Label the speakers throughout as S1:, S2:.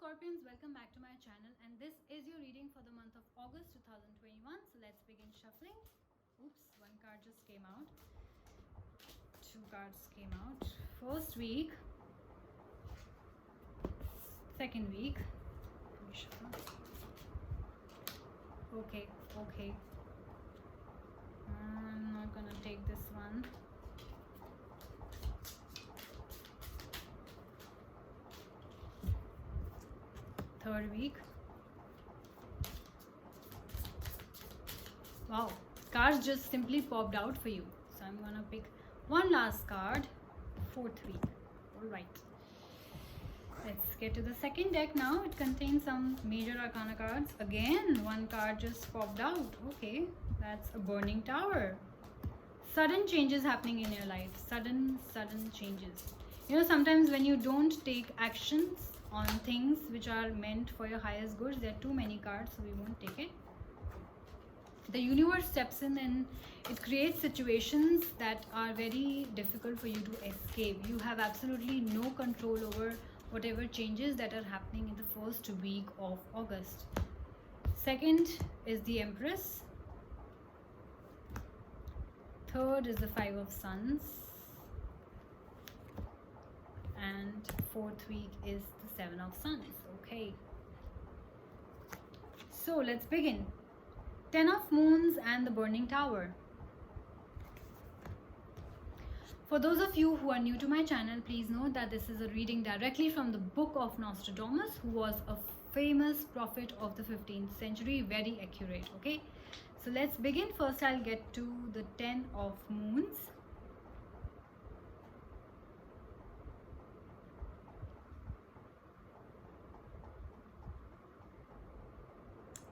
S1: Scorpions, welcome back to my channel, and this is your reading for the month of August 2021. So let's begin shuffling. Oops, one card just came out. Two cards came out. First week, second week. Let me shuffle. Okay. I'm not gonna take this one. Third week. Wow, cards just simply popped out for you. So I'm gonna pick one last card. Fourth week. Alright. Let's get to the second deck now. It contains some major arcana cards. Again, one card just popped out. Okay, that's a burning tower. Sudden changes happening in your life. Sudden changes. You know, sometimes when you don't take actions on things which are meant for your highest good, there are too many cards, so we won't take it. The universe steps in and it creates situations that are very difficult for you to escape. You have absolutely no control over whatever changes that are happening in the first week of August. Second is the Empress. Third is the Five of Suns. And fourth week is the Seven of Suns. Okay, so let's begin. Ten of Moons and the Burning Tower. For those of you who are new to my channel, please note that this is a reading directly from the book of Nostradamus, who was a famous prophet of the 15th century. Very accurate. Okay, so let's begin. First I'll get to the Ten of Moons.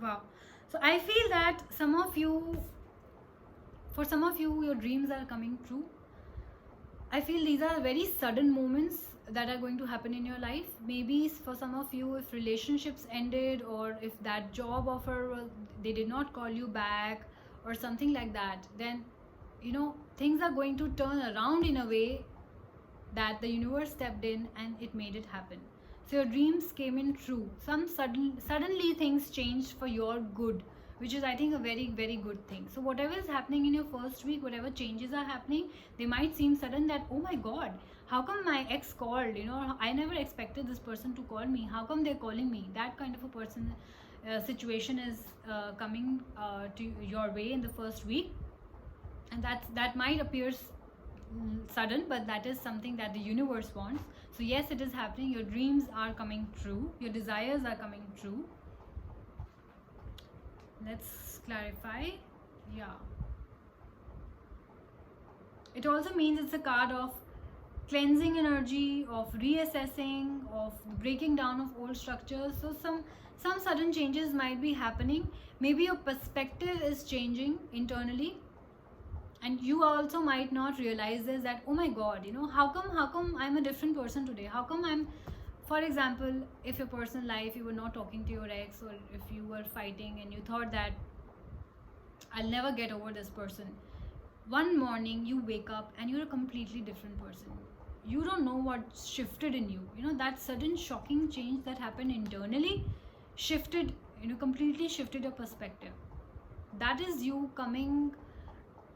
S1: Wow, so I feel that for some of you, your dreams are coming true. I feel these are very sudden moments that are going to happen in your life. Maybe for some of you, if relationships ended, or if that job offer, they did not call you back or something like that, then you know things are going to turn around in a way that the universe stepped in and it made it happen. So your dreams came in true. Suddenly things changed for your good, which is I think a very good thing. So whatever is happening in your first week, whatever changes are happening, they might seem sudden, that oh my god, how come my ex called, you know, I never expected this person to call me, how come they're calling me? That kind of a person situation is coming to your way in the first week, and that might appear sudden, but that is something that the universe wants. So yes, it is happening. Your dreams are coming true, your desires are coming true. Let's clarify. Yeah, it also means it's a card of cleansing energy, of reassessing, of breaking down of old structures. So some sudden changes might be happening. Maybe your perspective is changing internally, and you also might not realize this, that oh my god, you know, how come I'm a different person today? How come I'm, for example, if your personal life, you were not talking to your ex, or if you were fighting and you thought that I'll never get over this person, one morning you wake up and you're a completely different person. You don't know what shifted in you. You know, that sudden shocking change that happened internally shifted, you know, completely shifted your perspective. That is you coming,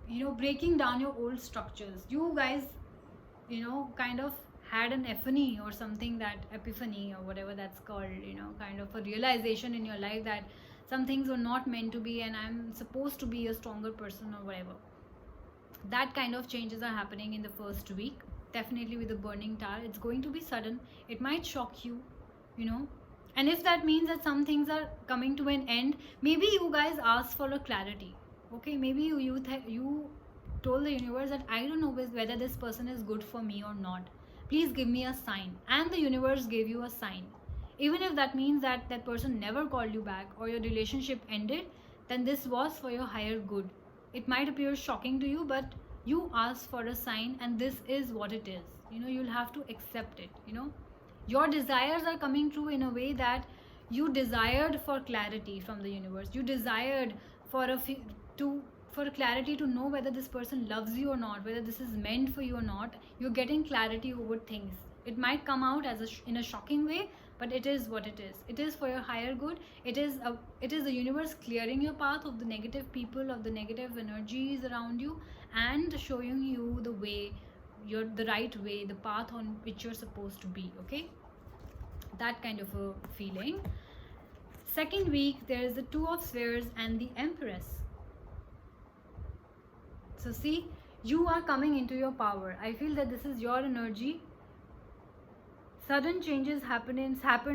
S1: you know, breaking down your old structures. You guys, you know, kind of had an epiphany or something, that epiphany or whatever that's called, you know, kind of a realization in your life that some things were not meant to be, and I'm supposed to be a stronger person or whatever. That kind of changes are happening in the first week. Definitely with the Burning Tower, it's going to be sudden. It might shock you, you know, and if that means that some things are coming to an end, maybe you guys ask for a clarity. Okay, maybe you told the universe that I don't know whether this person is good for me or not. Please give me a sign. And the universe gave you a sign. Even if that means that that person never called you back, or your relationship ended, then this was for your higher good. It might appear shocking to you, but you asked for a sign, and this is what it is. You know, you'll have to accept it. You know, your desires are coming true in a way that you desired for clarity from the universe. You desired for clarity to know whether this person loves you or not, whether this is meant for you or not. You're getting clarity over things. It might come out as in a shocking way, but it is what it is. It is for your higher good. It is the universe clearing your path of the negative people, of the negative energies around you, and showing you the way, the right way, the path on which you're supposed to be. Okay, that kind of a feeling. Second week, there is the Two of Spheres and the Empress. So see, you are coming into your power. I feel that this is your energy. Sudden changes happened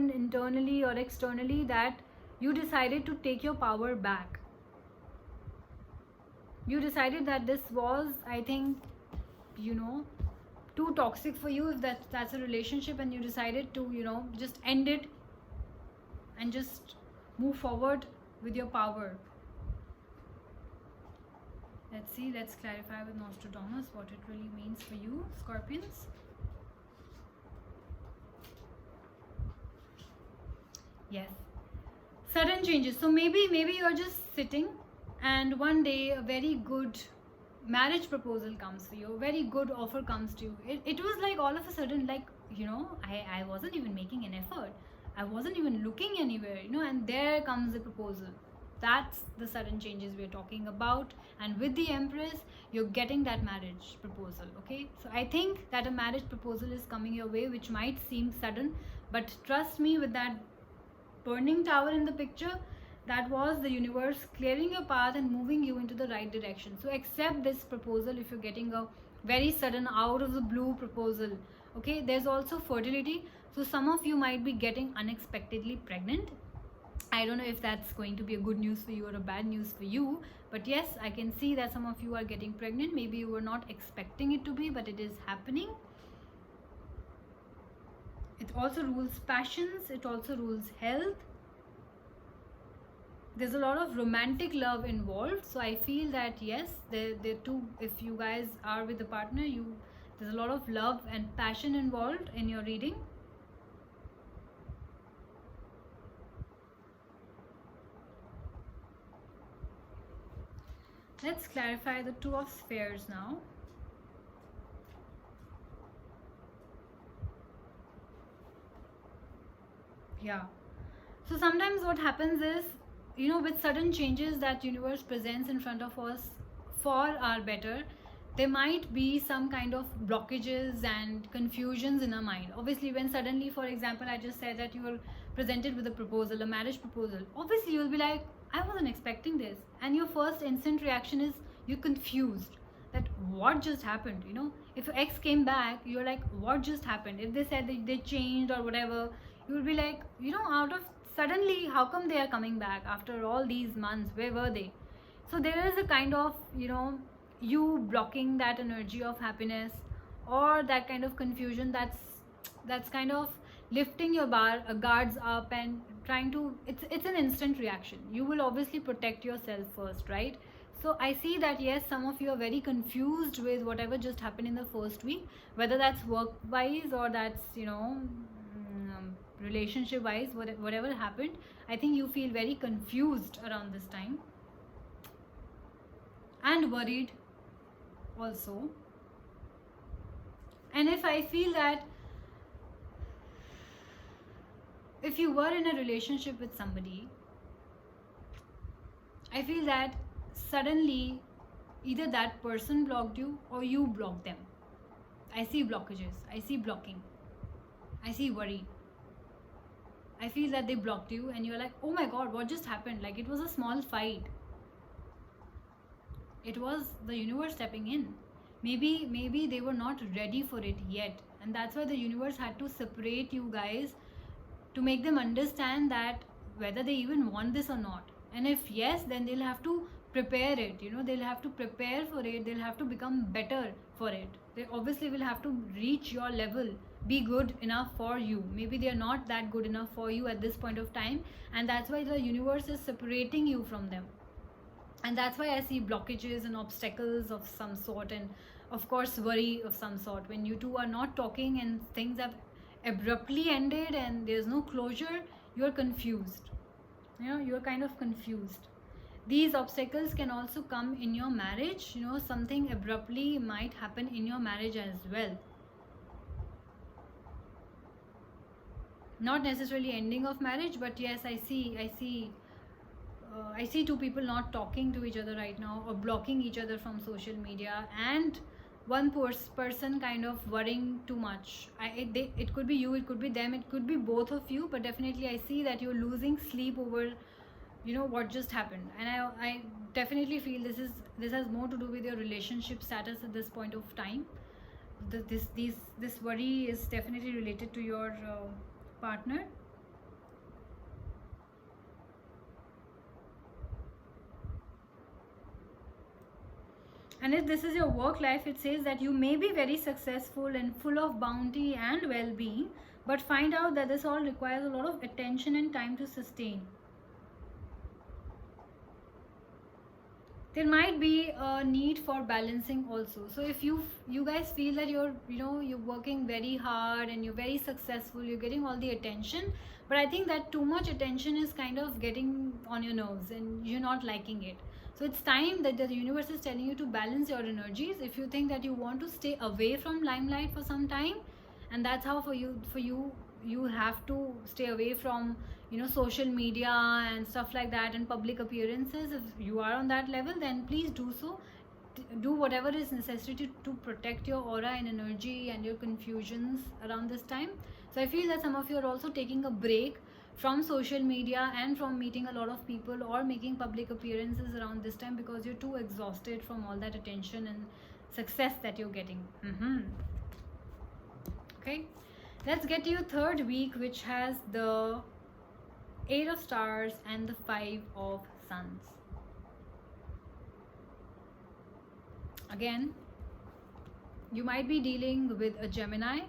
S1: internally or externally, that you decided to take your power back. You decided that this was, I think, too toxic for you, if that's a relationship, and you decided to just end it and just move forward with your power. Let's see, let's clarify with Nostradamus what it really means for you, Scorpions. Yes, sudden changes. So maybe you're just sitting, and one day a very good marriage proposal comes for you, a very good offer comes to you. It was like all of a sudden, like, I wasn't even making an effort, I wasn't even looking anywhere, and there comes the proposal. That's the sudden changes we're talking about. And with the Empress, you're getting that marriage proposal. Okay, so I think that a marriage proposal is coming your way, which might seem sudden, but trust me, with that burning tower in the picture, that was the universe clearing your path and moving you into the right direction. So accept this proposal if you're getting a very sudden, out of the blue proposal. Okay, there's also fertility. So some of you might be getting unexpectedly pregnant. I don't know if that's going to be a good news for you or a bad news for you, but yes, I can see that some of you are getting pregnant. Maybe you were not expecting it to be, but it is happening. It also rules passions, it also rules health. There's a lot of romantic love involved. So I feel that yes, they're two, if you guys are with a partner, there's a lot of love and passion involved in your reading. Let's clarify the Two of Spheres now. Yeah, so sometimes what happens is, with sudden changes that universe presents in front of us for our better, there might be some kind of blockages and confusions in our mind. Obviously, when suddenly, for example, I just said that you were presented with a proposal, a marriage proposal, obviously you'll be like, I wasn't expecting this, and your first instant reaction is you're confused, that what just happened. If your ex came back, you're like, what just happened? If they said that they changed or whatever, you will be like, out of suddenly, how come they are coming back after all these months? Where were they? So there is a kind of you blocking that energy of happiness, or that kind of confusion that's kind of lifting your guards up and trying to, it's an instant reaction. You will obviously protect yourself first, right? So I see that yes, some of you are very confused with whatever just happened in the first week, whether that's work wise or that's relationship wise, whatever happened. I think you feel very confused around this time and worried also. And if I feel that if you were in a relationship with somebody, I feel that suddenly either that person blocked you or you blocked them. I see blockages, I see blocking, I see worry. I feel that they blocked you and you're like, oh my god, what just happened? Like, it was a small fight. It was the universe stepping in. Maybe they were not ready for it yet, and that's why the universe had to separate you guys to make them understand that whether they even want this or not. And if yes, then they'll have to prepare it. They'll have to prepare for it. They'll have to become better for it. They obviously will have to reach your level, be good enough for you. Maybe they are not that good enough for you at this point of time, and that's why the universe is separating you from them. And that's why I see blockages and obstacles of some sort, and of course worry of some sort. When you two are not talking and things have abruptly ended and there's no closure, you're confused. You're kind of confused. These obstacles can also come in your marriage. Something abruptly might happen in your marriage as well. not necessarily ending of marriage, but yes, I see two people not talking to each other right now, or blocking each other from social media, and one person kind of worrying too much. It could be you, it could be them, it could be both of you, but definitely I see that you're losing sleep over, you know, what just happened. And I definitely feel this has more to do with your relationship status at this point of time. This worry is definitely related to your partner. And if this is your work life, it says that you may be very successful and full of bounty and well-being, but find out that this all requires a lot of attention and time to sustain. There might be a need for balancing also. So if you guys feel that you're working very hard and you're very successful, you're getting all the attention, but I think that too much attention is kind of getting on your nerves and you're not liking it. So it's time that the universe is telling you to balance your energies. If you think that you want to stay away from limelight for some time, and that's how for you have to stay away from, you know, social media and stuff like that and public appearances. If you are on that level, then please do so. Do whatever is necessary to protect your aura and energy and your confusions around this time. So I feel that some of you are also taking a break from social media and from meeting a lot of people or making public appearances around this time, because you're too exhausted from all that attention and success that you're getting. Okay, let's get to your third week, which has the 8 of Stars and the 5 of Suns. Again, you might be dealing with a Gemini.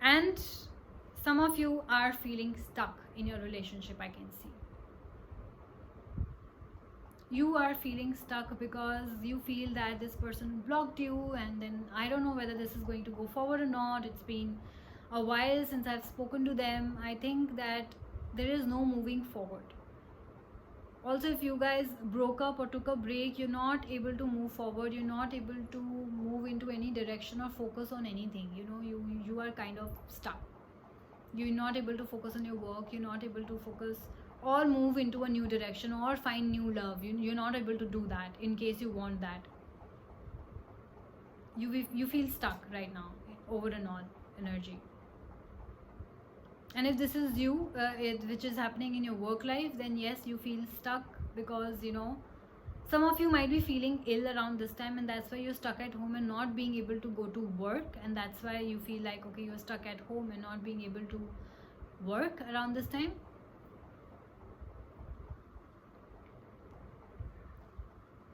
S1: And some of you are feeling stuck in your relationship, I can see. You are feeling stuck because you feel that this person blocked you, and then I don't know whether this is going to go forward or not. It's been a while since I've spoken to them. I think that there is no moving forward. Also, if you guys broke up or took a break, you're not able to move forward, you're not able to move into any direction or focus on anything. You know, you are kind of stuck. You're not able to focus on your work, you're not able to focus or move into a new direction or find new love. You're not able to do that in case you want that. You feel stuck right now over and all energy. And if this is you, which is happening in your work life, then yes, you feel stuck because, you know, some of you might be feeling ill around this time, and that's why you're stuck at home and not being able to go to work. And that's why you feel like, okay, you're stuck at home and not being able to work around this time.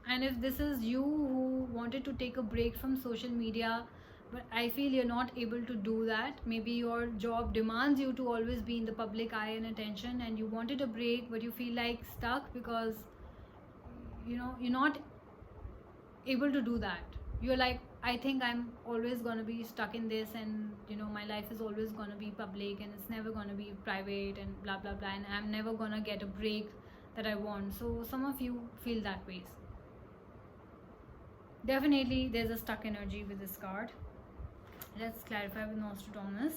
S1: And if this is you who wanted to take a break from social media, but I feel you're not able to do that. Maybe your job demands you to always be in the public eye and attention, and you wanted a break, but you feel like stuck because, you know, you're not able to do that. You're like, I think I'm always gonna be stuck in this, and you know, my life is always gonna be public and it's never gonna be private and blah blah blah, and I'm never gonna get a break that I want. So some of you feel that ways. Definitely there's a stuck energy with this card. Let's clarify with Nostradamus.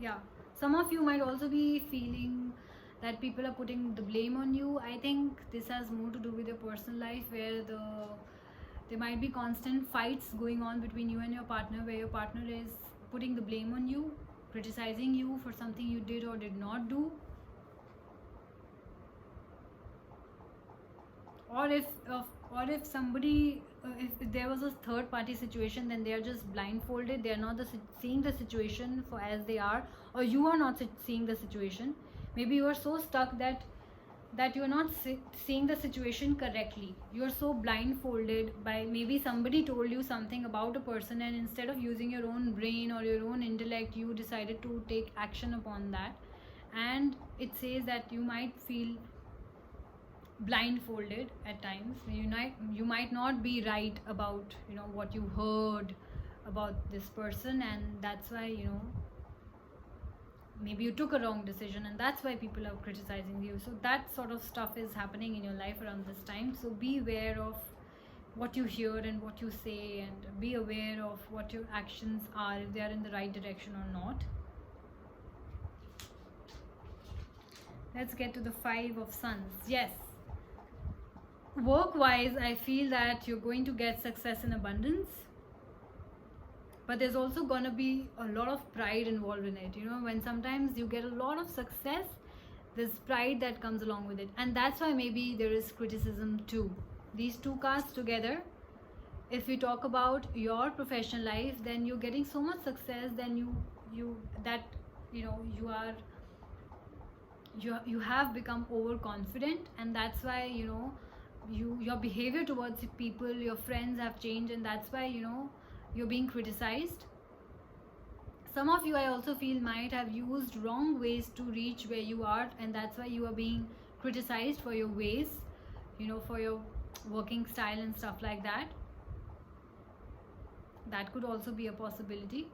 S1: Yeah, some of you might also be feeling that people are putting the blame on you. I think this has more to do with your personal life, where there might be constant fights going on between you and your partner, where your partner is putting the blame on you, criticizing you for something you did or did not do. Or if somebody, if there was a third party situation, then they are just blindfolded. They are not seeing the situation for as they are, or you are not seeing the situation. Maybe you are so stuck that you are not seeing the situation correctly. You are so blindfolded by, maybe somebody told you something about a person, and instead of using your own brain or your own intellect, you decided to take action upon that. And it says that you might feel blindfolded at times. You might not be right about, you know, what you heard about this person, and that's why, you know, maybe you took a wrong decision, and that's why people are criticizing you. So that sort of stuff is happening in your life around this time. So be aware of what you hear and what you say, and be aware of what your actions are, if they are in the right direction or not. Let's get to the Five of Suns. Yes, work wise, I feel that you're going to get success in abundance, but there's also gonna be a lot of pride involved in it. You know, when sometimes you get a lot of success, there's pride that comes along with it, and that's why maybe there is criticism too. These two cards together, if we talk about your professional life, then you're getting so much success, then you have become overconfident, and that's why your behavior towards people, your friends have changed, and that's why you're being criticized. Some of you, I also feel, might have used wrong ways to reach where you are, and that's why you are being criticized for your ways, for your working style and stuff like that. That could also be a possibility.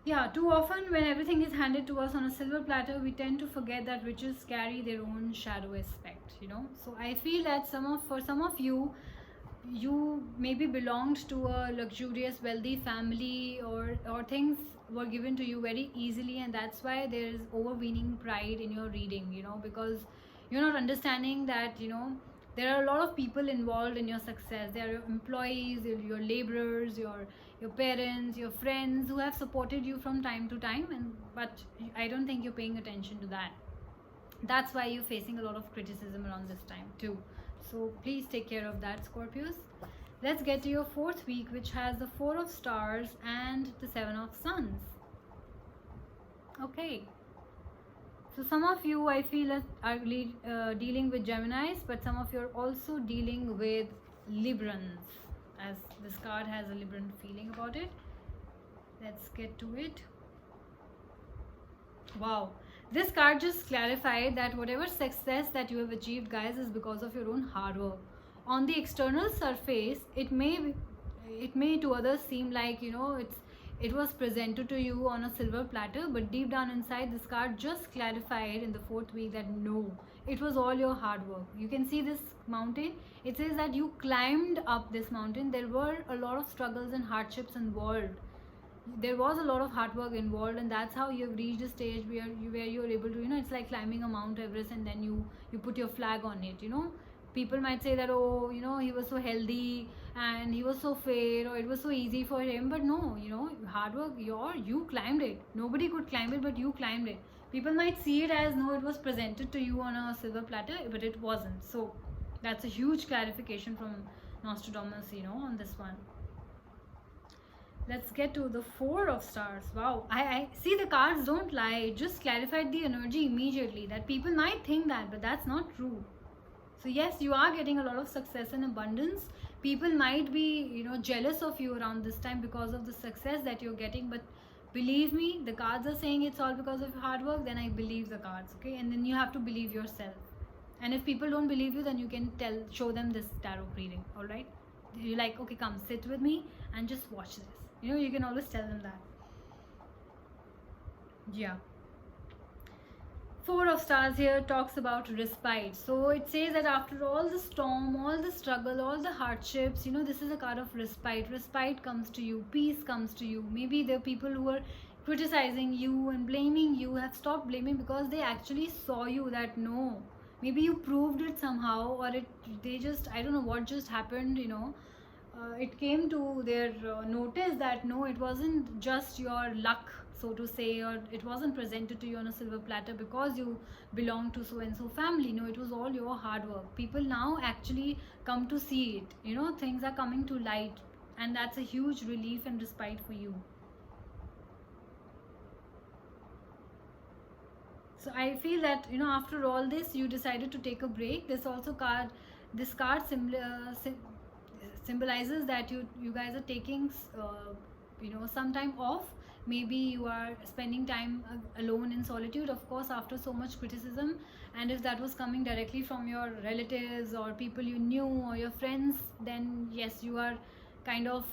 S1: Yeah, too often when everything is handed to us on a silver platter, we tend to forget that riches carry their own shadow aspect, So I feel that for some of you, you maybe belonged to a luxurious, wealthy family, or things were given to you very easily, and that's why there is overweening pride in your reading, because you're not understanding that, there are a lot of people involved in your success. There are your employees, your laborers, your parents, your friends who have supported you from time to time, but I don't think you're paying attention to that. That's why you're facing a lot of criticism around this time too. So please take care of that, Scorpios. Let's get to your fourth week, which has the Four of Stars and the Seven of Suns. Okay. So some of you, I feel, are dealing with Geminis, but some of you are also dealing with Librans, as this card has a Libran feeling about it. Let's get to it. Wow. This card just clarified that whatever success that you have achieved, guys, is because of your own hard work. On the external surface, it may to others seem like, it was presented to you on a silver platter, but deep down inside, this card just clarified in the fourth week that no, it was all your hard work. You can see this mountain. It says that you climbed up this mountain. There were a lot of struggles and hardships involved. There was a lot of hard work involved, and that's how you've reached a stage where you're able to, it's like climbing a Mount Everest, and then you put your flag on it. People might say that, oh, he was so healthy and he was so fair, or it was so easy for him, but no, hard work, you climbed it. Nobody could climb it, but you climbed it. People might see it as, no, it was presented to you on a silver platter, but it wasn't. So that's a huge clarification from Nostradamus, on this one. Let's get to the Four of Stars. Wow, I see, the cards don't lie. It just clarified the energy immediately, that people might think that, but that's not true. So yes, you are getting a lot of success and abundance. People might be, jealous of you around this time because of the success that you're getting. But believe me, the cards are saying it's all because of hard work. Then I believe the cards, okay? And then you have to believe yourself. And if people don't believe you, then you can show them this tarot reading, all right? You're like, okay, come sit with me and just watch this. You can always tell them that. Yeah. Four of Stars here talks about respite. So it says that after all the storm, all the struggle, all the hardships, this is a card of respite. Respite comes to you, peace comes to you. Maybe the people who are criticizing you and blaming you have stopped blaming, because they actually saw you that no, maybe you proved it somehow, or they just, I don't know what just happened, it came to their notice that no, it wasn't just your luck, so to say, or it wasn't presented to you on a silver platter because you belong to so and so family. No, it was all your hard work. People now actually come to see it. Things are coming to light, and that's a huge relief and respite for you. So I feel that after all this, you decided to take a break. This card symbolizes that you guys are taking some time off. Maybe you are spending time alone in solitude, of course, after so much criticism. And if that was coming directly from your relatives or people you knew or your friends, then yes, you are kind of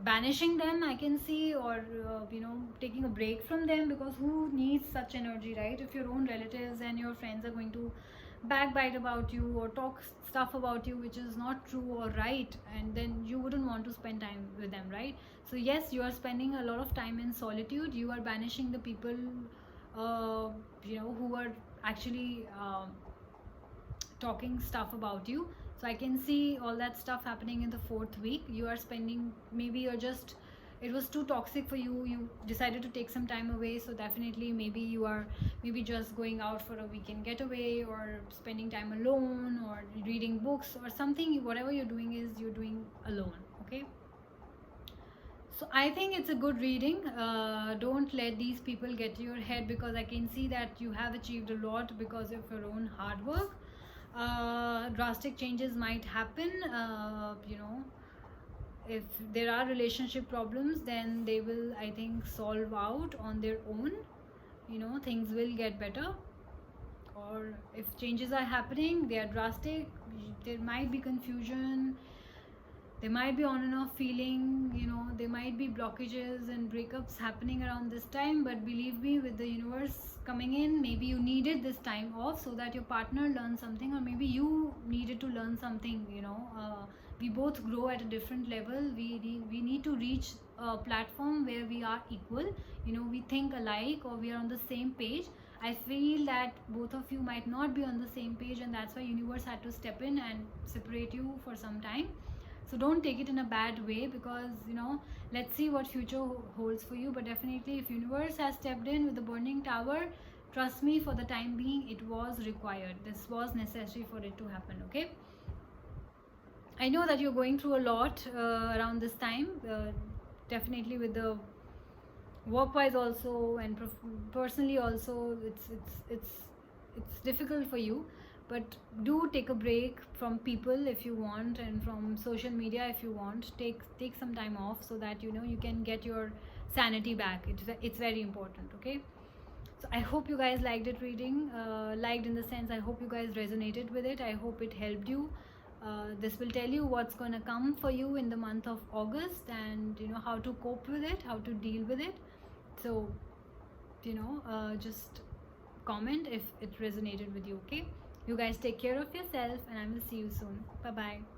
S1: banishing them, I can see, or taking a break from them, because who needs such energy, right? If your own relatives and your friends are going to backbite about you or talk stuff about you which is not true or right, and then you wouldn't want to spend time with them, right? So yes, you are spending a lot of time in solitude. You are banishing the people who are actually talking stuff about you. So I can see all that stuff happening in the 4th week. You are spending, maybe you're just, it was too toxic for you, you decided to take some time away. So definitely, maybe you are just going out for a weekend getaway, or spending time alone, or reading books or something. Whatever you're doing is you're doing alone, okay? So I think it's a good reading. Don't let these people get to your head, because I can see that you have achieved a lot because of your own hard work. Drastic changes might happen. If there are relationship problems, then they will, I think, solve out on their own. Things will get better. Or if changes are happening, they are drastic, there might be confusion, there might be on and off feeling, there might be blockages and breakups happening around this time. But believe me, with the universe coming in, maybe you needed this time off so that your partner learns something, or maybe you needed to learn something. We both grow at a different level. We need to reach a platform where we are equal, we think alike, or we are on the same page. I feel that both of you might not be on the same page, and that's why universe had to step in and separate you for some time. So don't take it in a bad way, because let's see what future holds for you. But definitely, if universe has stepped in with the burning tower, trust me, for the time being it was required. This was necessary for it to happen, okay? I know that you're going through a lot around this time, definitely with the work wise also, and personally also. It's difficult for you, but do take a break from people if you want, and from social media if you want. Take some time off, so that you can get your sanity back. It's very important, okay? So I hope you guys liked it reading. Liked in the sense, I hope you guys resonated with it. I hope it helped you. This will tell you what's gonna come for you in the month of August, and how to cope with it, how to deal with it. So just comment if it resonated with you, okay? You guys take care of yourself, and I will see you soon. Bye bye.